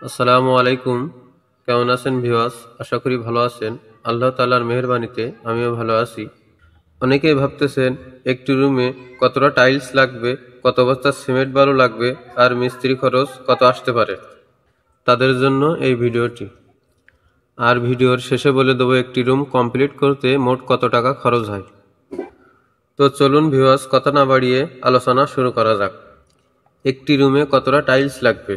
আসসালামু আলাইকুম। কেমন আছেন ভিউয়ার্স? আশা করি ভালো আছেন। আল্লাহ তাআলার মেহেরবানিতে আমিও ভালো আছি। অনেকেই ভাবতেছেন একটি রুমে কতটা টাইলস লাগবে, কত বস্তা সিমেন্ট বালু লাগবে আর মিস্ত্রি খরচ কত আসতে পারে। তাদের জন্য এই ভিডিওটি। আর ভিডিওর শেষে বলে দেবো একটি রুম কমপ্লিট করতে মোট কত টাকা খরচ হয়। তো চলুন ভিউয়ার্স, কথা না বাড়িয়ে আলোচনা শুরু করা যাক। একটি রুমে কতটা টাইলস লাগবে।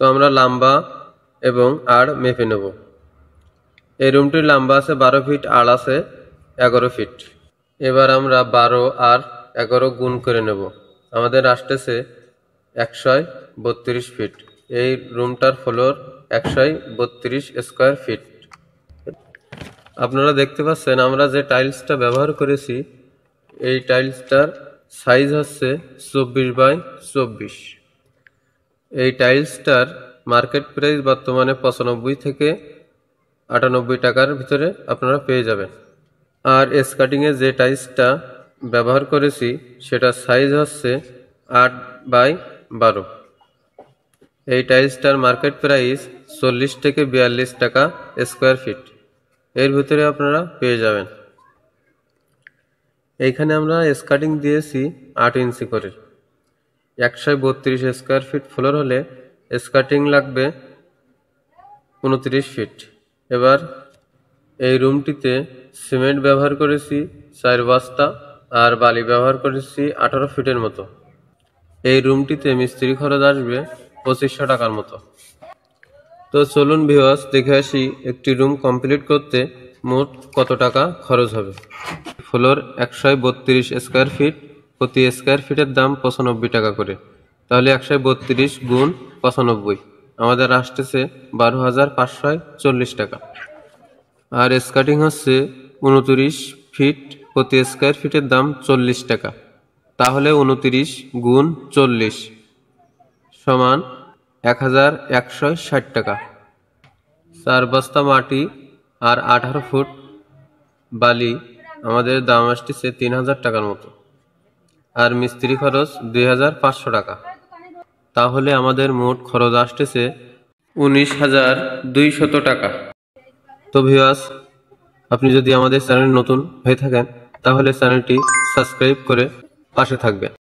তো আমরা লম্বা এবং আড় মেপে নেব। এই রুমটির লম্বা আছে 12 ফিট, আড় আছে 11 ফিট। এবার আমরা 12 আর 11 গুণ করে নেব। আমাদের আসতেছে 132 ফিট। এই রুমটার ফ্লোর 132 স্কোয়ার ফিট। আপনারা দেখতে পাচ্ছেন আমরা যে টাইলসটা ব্যবহার করেছি, এই টাইলসটার সাইজ হচ্ছে 24x24। এই টাইলসটার মার্কেট প্রাইস বর্তমানে 95 থেকে 98 টাকার ভিতরে আপনারা পেয়ে যাবেন। আর স্কার্টিংয়ে যে টাইলসটা ব্যবহার করেছি সেটার সাইজ হচ্ছে 8x12। এই টাইলসটার মার্কেট প্রাইস 40 থেকে 42 টাকা স্কোয়ার ফিট এর ভিতরে আপনারা পেয়ে যাবেন। এইখানে আমরা স্কার্টিং দিয়েছি 8 ইঞ্চি করে। 132 স্কোয়ার ফিট ফ্লোর হলে স্কার্টিং লাগবে 29 ফিট। এবার এই রুমটিতে সিমেন্ট ব্যবহার করেছি 4 বস্তা আর বালি ব্যবহার করেছি 18 ফিটের মতো। এই রুমটিতে মিস্ত্রি খরচ আসবে 2500 টাকার মতো। তো চলুন ভিউয়ার্স, দেখে আসি একটি রুম কমপ্লিট করতে মোট কত টাকা খরচ হবে। ফ্লোর 132 স্কোয়ার ফিট, প্রতি স্কোয়ার ফিটের দাম 95 টাকা করে। তাহলে 132 গুণ 95 আমাদের আসতেছে 12,540 টাকা। আর স্কার্টিং হচ্ছে 29 ফিট, প্রতি স্কোয়ার ফিটের দাম 40 টাকা। তাহলে 29 গুণ 40 সমান 1160 টাকা। 4 বস্তা মাটি আর 18 ফুট বালি আমাদের দাম আসতেছে 3000 টাকার মতো। আর মিস্ত্রি খরচ 2500 টাকা। তাহলে আমাদের মোট খরচ আসতেছে 19,200 টাকা। তো ভিউয়ার্স, আপনি যদি আমাদের চ্যানেল নতুন হয়ে থাকেন তাহলে চ্যানেলটি সাবস্ক্রাইব করে পাশে থাকবেন।